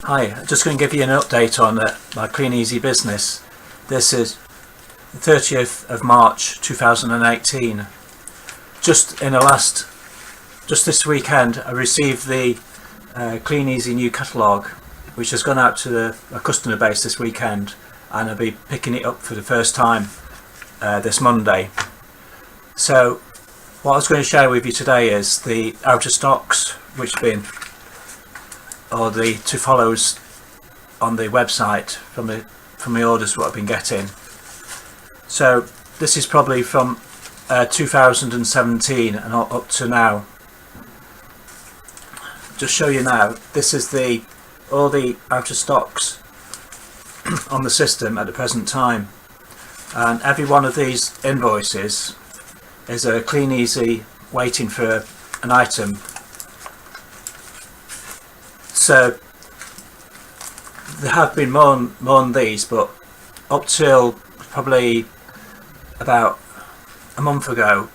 Hi, I'm just going to give you an update on my Kleeneze business. This is the 30th of March 2018. Just this weekend I received the Kleeneze new catalogue, which has gone out to a customer base this weekend, and I'll be picking it up for the first time this Monday. So what I was going to share with you today is the out of stocks which have been, or the to follows on the website from the orders what I've been getting. So this is probably from 2017 and up to now. Just show you now, this is all the out of stocks on the system at the present time, and every one of these invoices is a Kleeneze waiting for an item. So there have been more than these, but up till probably about a month ago,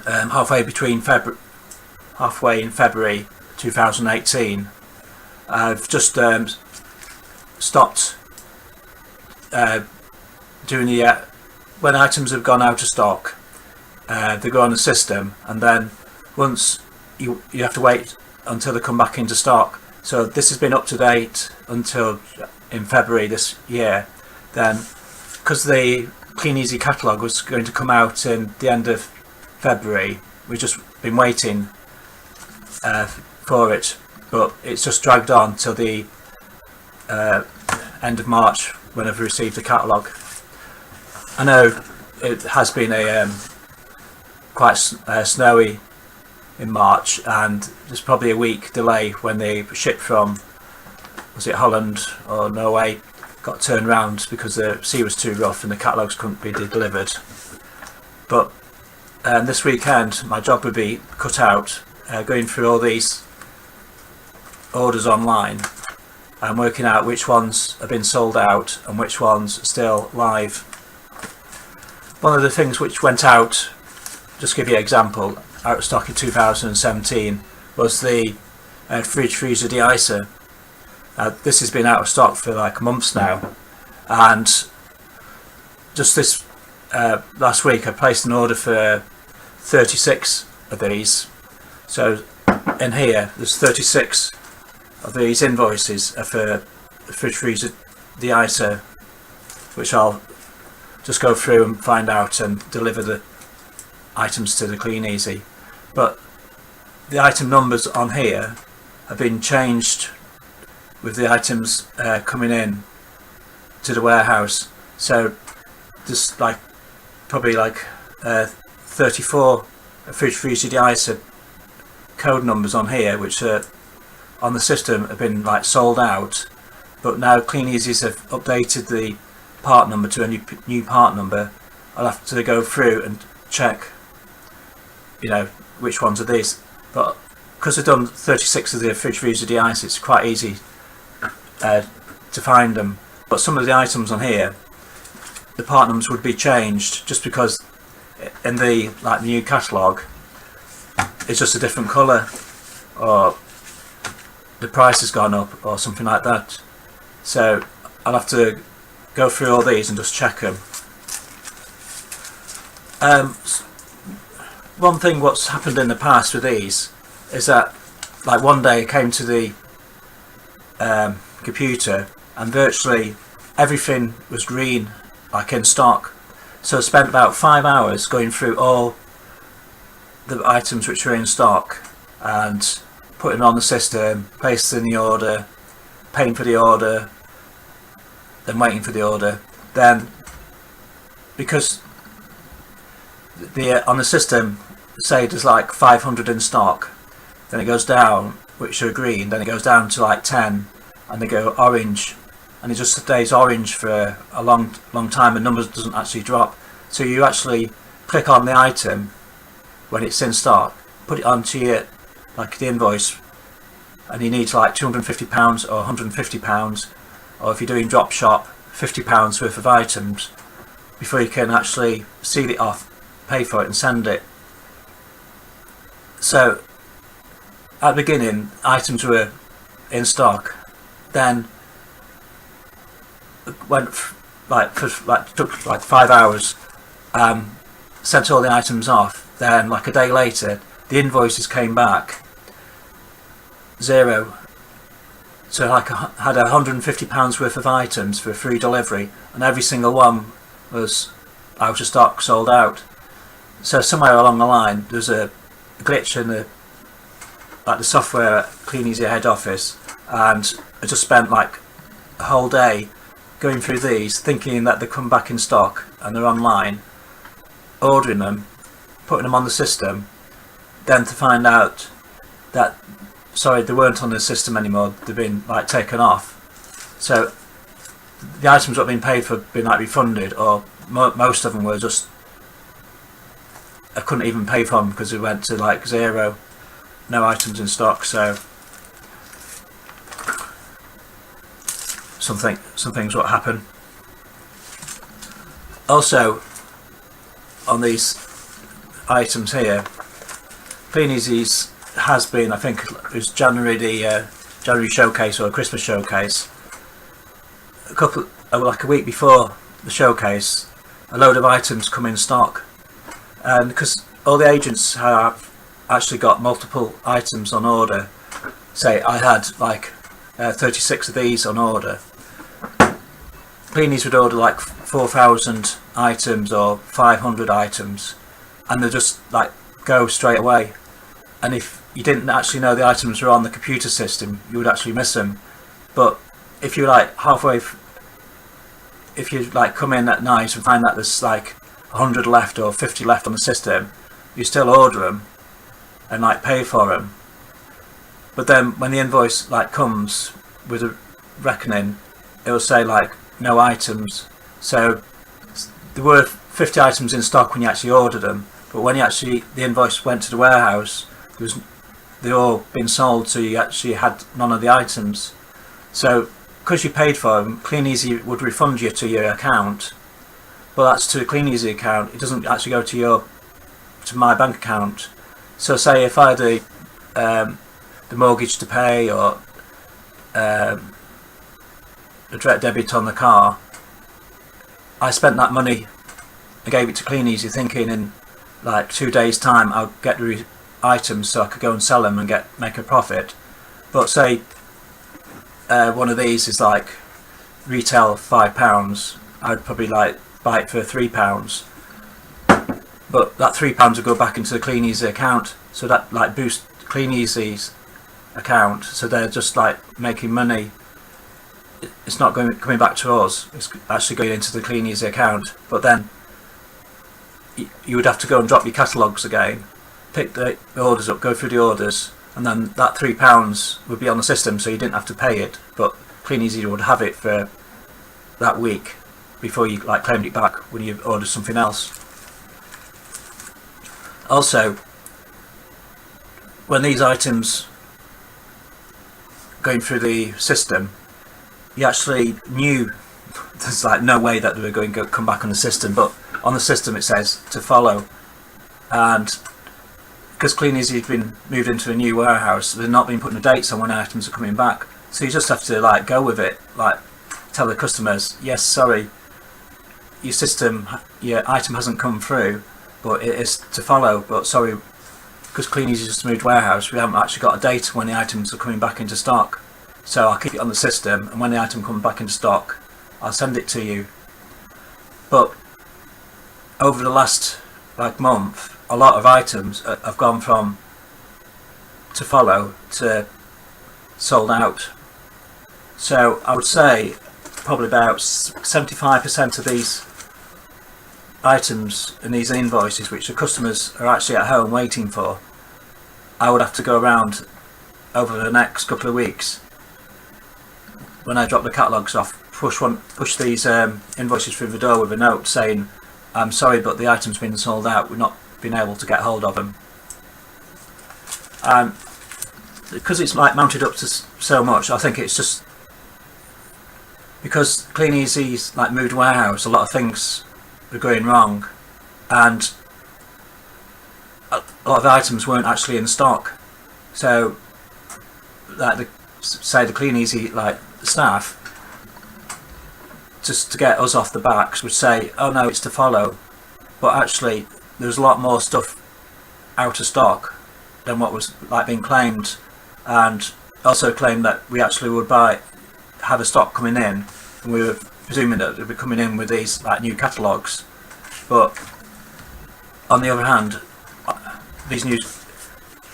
halfway in February 2018, I've just stopped doing the when items have gone out of stock, they go on the system, and then once you have to wait until they come back into stock. So this has been up to date until in February this year. Then, because the Kleeneze catalogue was going to come out in the end of February, we've just been waiting for it, but it's just dragged on till the end of March when I've received the catalogue. I know it has been a quite snowy in March, and there's probably a week delay when they ship from, was it Holland or Norway, got turned round because the sea was too rough and the catalogues couldn't be delivered. But this weekend my job would be cut out, going through all these orders online and working out which ones have been sold out and which ones are still live. One of the things which went out, just to give you an example, out of stock in 2017 was the fridge freezer de-icer. This has been out of stock for like months now, and just this last week I placed an order for 36 of these. So in here there's 36 of these invoices for the fridge freezer de-icer, which I'll just go through and find out and deliver the items to the Kleeneze. But the item numbers on here have been changed with the items coming in to the warehouse. So there's probably 34 fridge freezer de-icer code numbers on here, which are on the system have been sold out, but now Kleeneze have updated the part number to a new part number. I'll have to go through and check, which ones are these, but because I've done 36 of the fridge freezer de-ice, it's quite easy to find them. But some of the items on here, the part numbers would be changed, just because in the new catalogue it's just a different colour, or the price has gone up or something like that. So I'll have to go through all these and just check them. One thing what's happened in the past with these is that one day I came to the computer and virtually everything was green, in stock. So I spent about 5 hours going through all the items which were in stock and putting on the system, placing the order, paying for the order, then waiting for the order. Then, because on the system say there's 500 in stock, then it goes down, which are green, then it goes down to 10, and they go orange, and it just stays orange for a long time, and numbers doesn't actually drop. So you actually click on the item when it's in stock, put it onto your the invoice, and you need £250 or £150, or if you're doing drop shop, £50 worth of items before you can actually seal it off, pay for it and send it. So at the beginning items were in stock then took like 5 hours, sent all the items off. Then like a day later, the invoices came back 0. So like I had £150 worth of items for free delivery, and every single one was out of stock, sold out. So somewhere along the line there's a glitch in the software at Kleeneze head office, and I just spent like a whole day going through these, thinking that they come back in stock and they're online, ordering them, putting them on the system, then to find out that sorry, they weren't on the system anymore, they've been like taken off. So the items that have been paid for have been like refunded, or most of them were just, I couldn't even pay for them because it went to like 0, no items in stock. So some things what happen. Also on these items here, Kleeneze's has been, I think it was January showcase or Christmas showcase, like a week before the showcase, a load of items come in stock, and because all the agents have actually got multiple items on order, say I had like 36 of these on order, Kleeneze would order like 4,000 items or 500 items, and they just like go straight away. And if you didn't actually know the items were on the computer system, you would actually miss them. But if you're like if you like come in at night and find that there's like 100 left or 50 left on the system, you still order them and like pay for them. But then when the invoice like comes with a reckoning, it will say like no items. So there were 50 items in stock when you actually ordered them, but when the invoice went to the warehouse, they all been sold, so you actually had none of the items. So because you paid for them, Kleeneze would refund you to your account, but that's to the Kleeneze account. It doesn't actually go to my bank account. So say if I had the mortgage to pay, or a direct debit on the car, I spent that money, I gave it to Kleeneze thinking in like 2 days time I'll get the items so I could go and sell them and make a profit. But say one of these is like retail £5, I'd probably like buy it for £3, but that £3 would go back into the Kleeneze account, so that like boosts Kleeneze's account, so they're just like making money. It's not coming back to us, it's actually going into the Kleeneze account. But then you would have to go and drop your catalogues again, pick the orders up, go through the orders, and then that £3 would be on the system, so you didn't have to pay it, but Kleeneze would have it for that week before you like claimed it back when you ordered something else. Also, when these items going through the system, you actually knew there's like no way that they were going to come back on the system, but on the system it says to follow. And because Kleeneze had been moved into a new warehouse, they've not been putting the dates on when items are coming back, so you just have to like go with it, like tell the customers, yes, sorry, your item hasn't come through, but it is to follow, but sorry, because Kleeneze just moved warehouse, we haven't actually got a date when the items are coming back into stock, so I'll keep it on the system, and when the item comes back into stock I'll send it to you. But over the last like month, a lot of items have gone from to follow to sold out. So I would say probably about 75% of these items and these invoices which the customers are actually at home waiting for, I would have to go around over the next couple of weeks when I drop the catalogues off, push these invoices through the door with a note saying, I'm sorry, but the item's been sold out, we've not been able to get hold of them. Because it's like mounted up to so much, I think it's just because Kleeneze's like moved warehouse, a lot of things were going wrong, and a lot of the items weren't actually in stock. So like the Kleeneze like staff, just to get us off the backs, would say, oh no, it's to follow, but actually there's a lot more stuff out of stock than what was like being claimed, and also claimed that we actually would have a stock coming in, and we were presuming that it would be coming in with these like new catalogues. But on the other hand, these new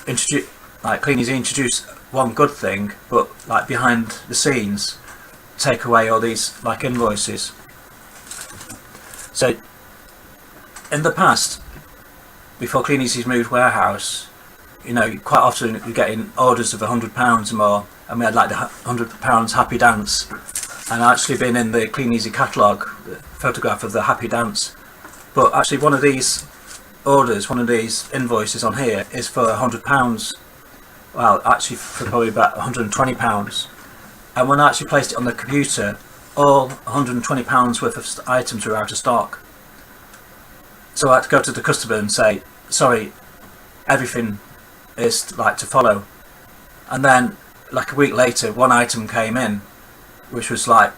Kleeneze introduce one good thing, but like behind the scenes take away all these like invoices. So in the past, before Kleeneze's moved warehouse, you know, quite often you're getting orders of £100 or more, and we had like the £100 happy dance, and actually been in the Kleeneze catalogue, the photograph of the happy dance. But actually one of these orders, one of these invoices on here is for £100. Well, actually for probably about £120. And when I actually placed it on the computer, all £120 worth of items were out of stock. So I had to go to the customer and say, sorry, everything is like to follow. And then like a week later, one item came in, which was like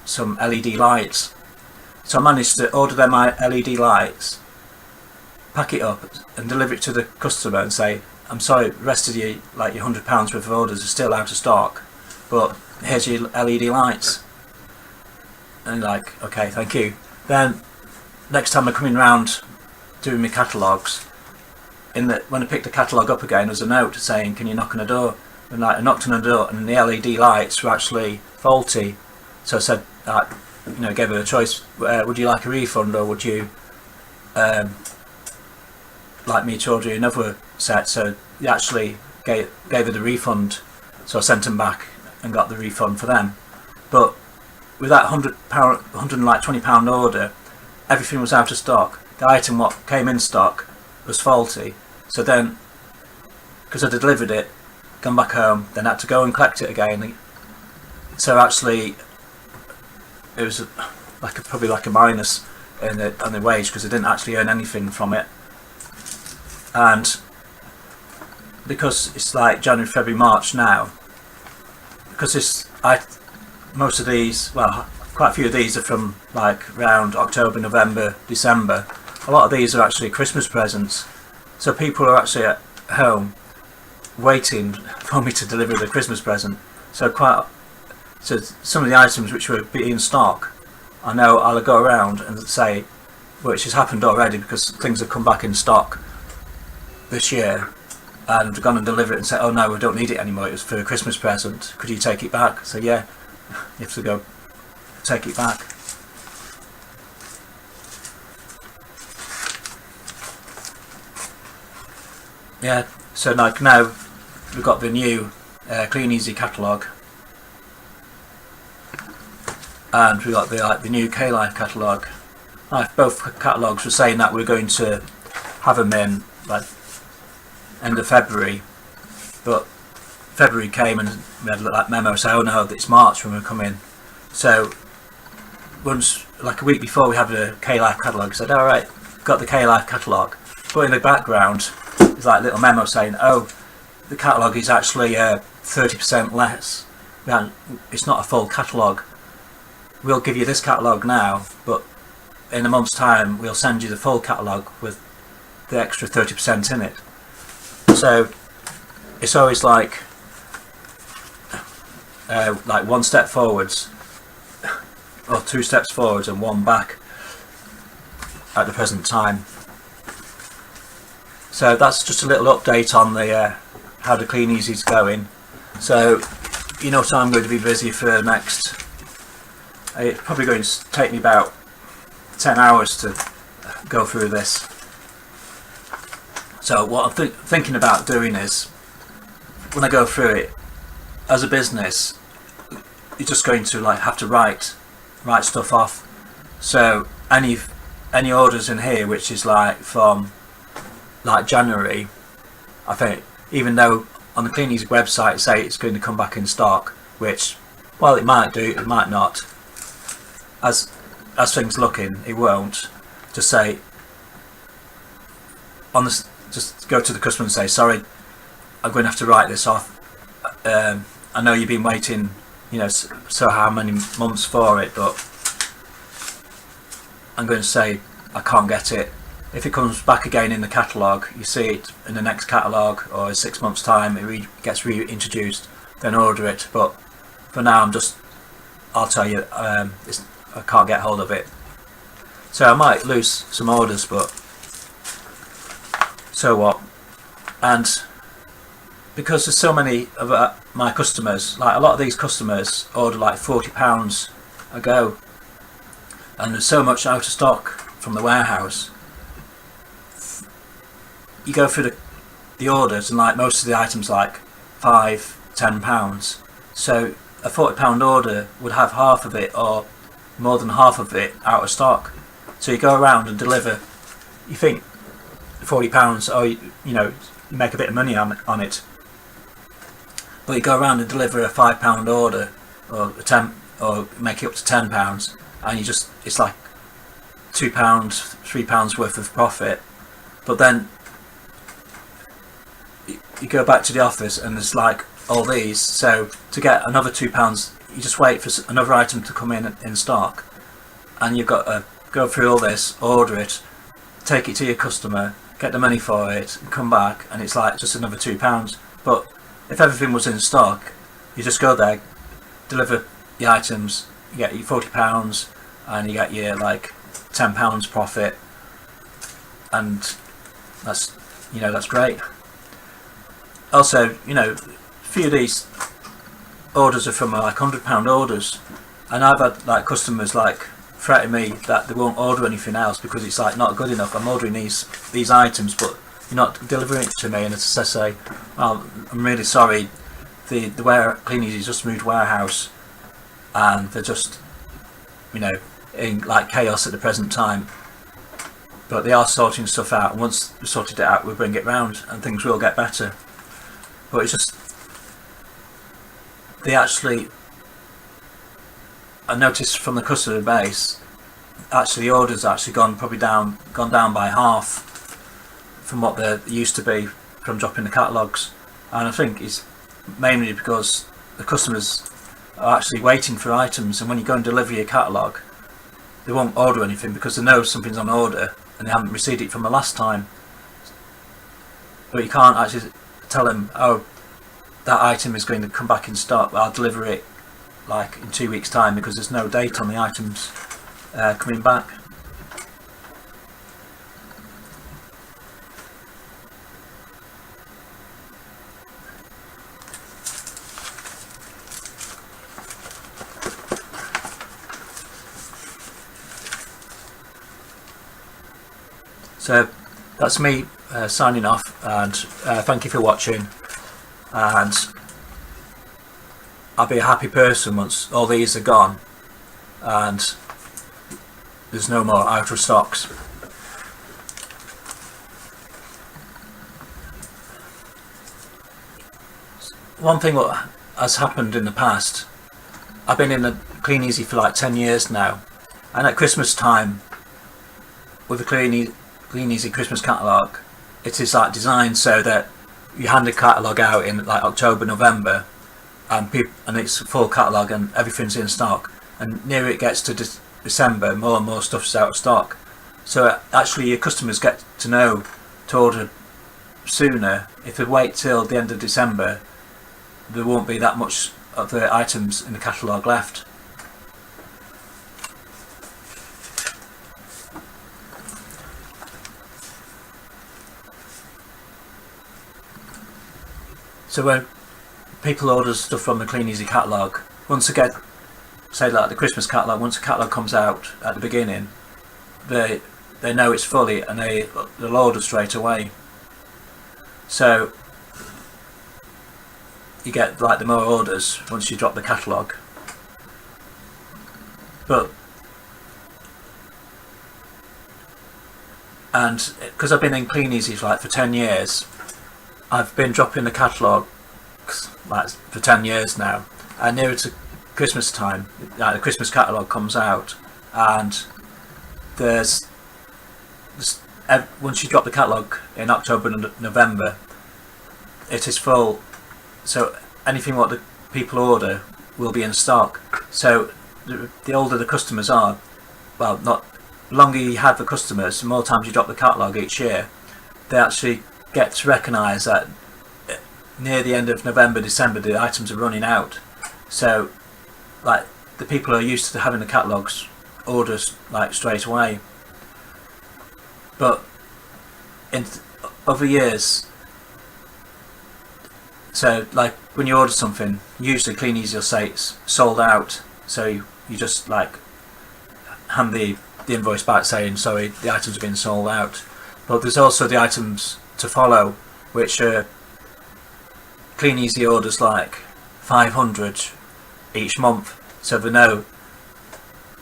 some LED lights. So I managed to order them LED lights, pack it up and deliver it to the customer and say, I'm sorry, the rest of your £100 worth of orders are still out of stock, but here's your LED lights. And like, okay, thank you. Then next time I'm coming round doing my catalogues, when I picked the catalogue up again, there's a note saying, can you knock on the door? And like I knocked on the door and the LED lights were actually faulty. So I said, you know, gave her a choice, would you like a refund, or would you like me to order you another set? So he actually gave her the refund, so I sent them back and got the refund for them. But with that £120 order, everything was out of stock. The item what came in stock was faulty, so then because I delivered it, gone back home, then had to go and collect it again. So actually it was probably like a minus on the wage, because I didn't actually earn anything from it. And because it's like January, February, March now, because most of these, well, quite a few of these are from like around October, November, December. A lot of these are actually Christmas presents, so people are actually at home waiting for me to deliver the Christmas present. So some of the items which were in stock, I know I'll go around and say, which has happened already because things have come back in stock this year, and gone and deliver it and say, oh no, we don't need it anymore, it was for a Christmas present, could you take it back? So yeah, you have to go take it back. Yeah, so like now we've got the new Kleeneze catalogue, and we've got the new K-Life catalogue. Both catalogues were saying that we're going to have them in like end of February, but February came and we had like memo say, oh no, it's March when we come in. So once, like a week before we had the K-Life catalogue, I said, alright, got the K-Life catalogue, but in the background there's like a little memo saying, oh, the catalogue is actually 30% less, it's not a full catalogue, we'll give you this catalogue now, but in a month's time we'll send you the full catalogue with the extra 30% in it. So it's always like one step forwards or two steps forwards and one back at the present time. So that's just a little update on the how the Kleeneze is going. So you know, so I'm going to be busy for next, it's probably going to take me about 10 hours to go through this. So what I'm thinking about doing is, when I go through it, as a business, you're just going to like have to write stuff off. So any orders in here which is like from like January, I think, even though on the Kleeneze website say it's going to come back in stock, which, well, it might do, it might not. As things looking, it won't. Just say on this, just go to the customer and say, sorry, I'm going to have to write this off. I know you've been waiting so how many months for it, but I'm going to say I can't get it. If it comes back again in the catalogue, you see it in the next catalogue, or in 6 months time it gets reintroduced, then order it. But for now I'll tell you, I can't get hold of it. So I might lose some orders, but so what? And because there's so many of my customers, like a lot of these customers order like £40 a go, and there's so much out of stock from the warehouse. You go through the orders, and like most of the items, like £5-10. So a £40 order would have half of it, or more than half of it, out of stock. So you go around and deliver. You think £40, or you make a bit of money on it, but you go around and deliver a £5 order, or or make it up to £10, and it's like £2, £3 worth of profit. But then you go back to the office and there's like all these, so to get another £2, you just wait for another item to come in stock, and you've got to go through all this, order it, take it to your customer, get the money for it, and come back, and it's like just another £2. But if everything was in stock, you just go there, deliver the items, you get your £40, and you get your like £10 profit, and that's great. Also, a few of these orders are from like £100 orders, and I've had like customers like threaten me that they won't order anything else because it's like not good enough. I'm ordering these items, but you're not delivering it to me. And as I say, well, I'm really sorry. The Kleeneze just moved warehouse, and they're just in like chaos at the present time. But they are sorting stuff out, and once we sorted it out, we'll bring it round, and things will get better. But it's just I noticed from the customer base, actually the orders actually gone down by half from what they used to be from dropping the catalogues, and I think it's mainly because the customers are actually waiting for items, and when you go and deliver your catalogue, they won't order anything because they know something's on order and they haven't received it from the last time. But you can't actually tell them, oh, that item is going to come back in stock, but I'll deliver it like in 2 weeks' time, because there's no date on the items coming back. So that's me signing off, and thank you for watching, and I'll be a happy person once all these are gone and there's no more out of stocks. One thing what has happened in the past, I've been in the Kleeneze for like 10 years now, and at Christmas time with the Kleeneze Christmas catalogue, it is like designed so that you hand the catalogue out in like October, November, and it's a full catalogue and everything's in stock, and near it gets to December, more and more stuff's out of stock. So actually your customers get to know to order sooner. If they wait till the end of December, there won't be that much of the items in the catalogue left. So when people order stuff from the Kleeneze catalogue, once they get, say like the Christmas catalogue, once the catalogue comes out at the beginning, they know it's fully, and they'll order straight away. So you get like the more orders once you drop the catalogue. And because I've been in Kleeneze for 10 years, I've been dropping the catalogue like for 10 years now, and nearer to Christmas time, like the Christmas catalogue comes out, and there's once you drop the catalogue in October and November, it is full. So anything what the people order will be in stock. So the older the customers are, well, not longer you have the customers, the more times you drop the catalogue each year, they actually get to recognise that near the end of November, December, the items are running out. So like the people are used to having the catalogues orders like straight away. But in other years, so like when you order something, usually Kleeneze will say it's sold out, so you just like hand the invoice back saying sorry, the items have been sold out. But there's also the items to follow, which are Kleeneze orders like 500 each month, so they know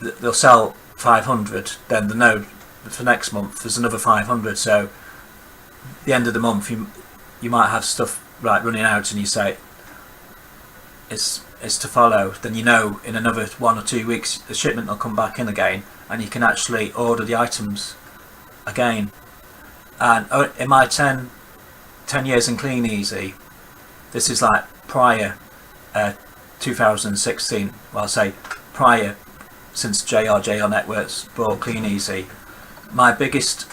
they'll sell 500, then they know for next month there's another 500, so at the end of the month you might have stuff like running out and you say it's to follow, then you know in another 1 or 2 weeks the shipment will come back in again and you can actually order the items again. And in my 10 years in Kleeneze, this is like prior 2016, well, I'll say prior, since JR Networks bought Kleeneze, my biggest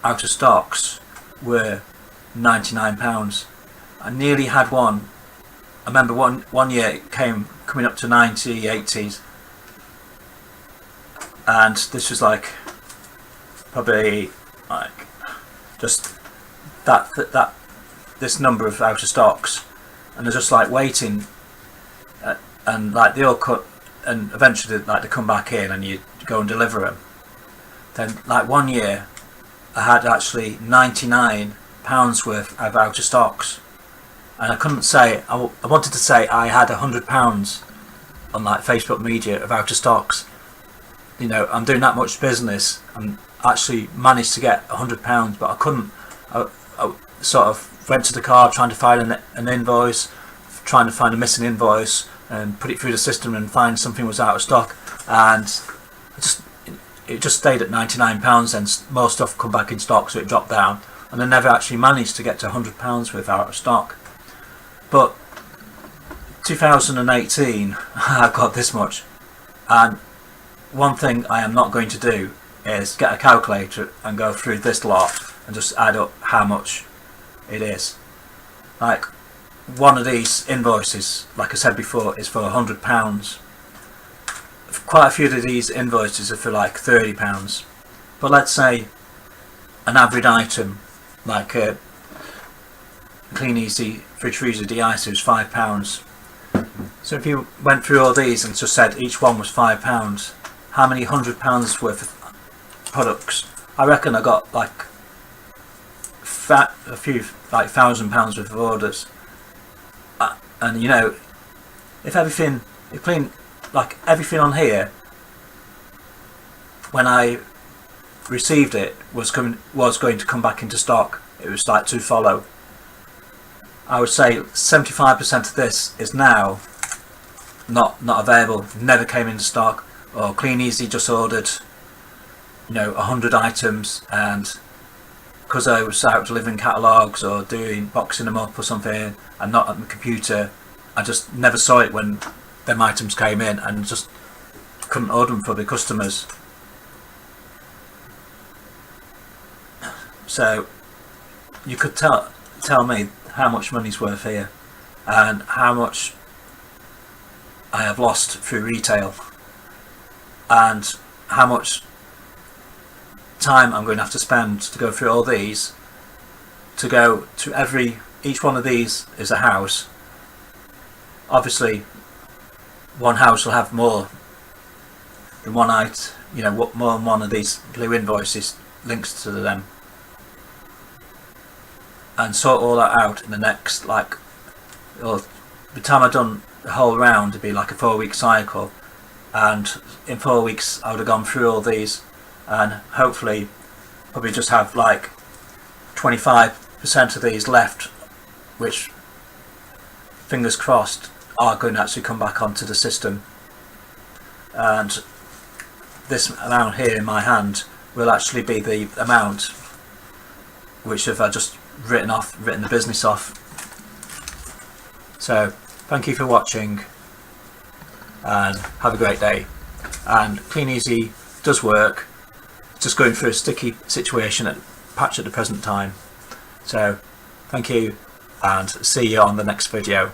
out of stocks were £99. I nearly had one. I remember one year it coming up to 90, 80s, and this was like probably like just that this number of out of stocks, and they're just like waiting, and like they all cut, and eventually like they come back in and you go and deliver them. Then like one year I had actually £99 worth of out of stocks, and I couldn't say, I wanted to say I had £100 on like Facebook media of out of stocks. You know, I'm doing that much business and actually managed to get £100, but I couldn't. I sort of went to the car trying to find an invoice, trying to find a missing invoice and put it through the system and find something was out of stock, and it just stayed at £99, and more stuff come back in stock, so it dropped down, and I never actually managed to get to £100 worth out of stock. But 2018 I've got this much, and one thing I am not going to do is get a calculator and go through this lot and just add up how much it is. Like one of these invoices, like I said before, is for £100. Quite a few of these invoices are for like £30. But let's say an average item like a Kleeneze fridge freezer de-icer is £5. So if you went through all these and just said each one was £5, how many £100 worth of products? I reckon I got like a few like £1,000 worth of orders. And you know, if everything on here, when I received it, was going to come back into stock, it was like to follow, I would say 75% of this is now not available, never came into stock, or Kleeneze just ordered, you know, 100 items, and because I was out delivering catalogues or boxing them up or something and not at my computer, I just never saw it when them items came in and just couldn't order them for the customers. So you could tell me how much money's worth here and how much I have lost through retail, and how much time I'm going to have to spend to go through all these, to go to each one of these is a house. Obviously one house will have more than one item, you know, what more than one of these blue invoices links to them, and sort all that out in the next, like, or by the time I've done the whole round, it'd be like a 4-week cycle, and in 4 weeks I would have gone through all these, and hopefully probably just have like 25% of these left, which, fingers crossed, are going to actually come back onto the system. And this amount here in my hand will actually be the amount which if I just written the business off. So thank you for watching. and have a great day. And Kleeneze does work, just going through a sticky situation at patch at the present time. So thank you, and see you on the next video.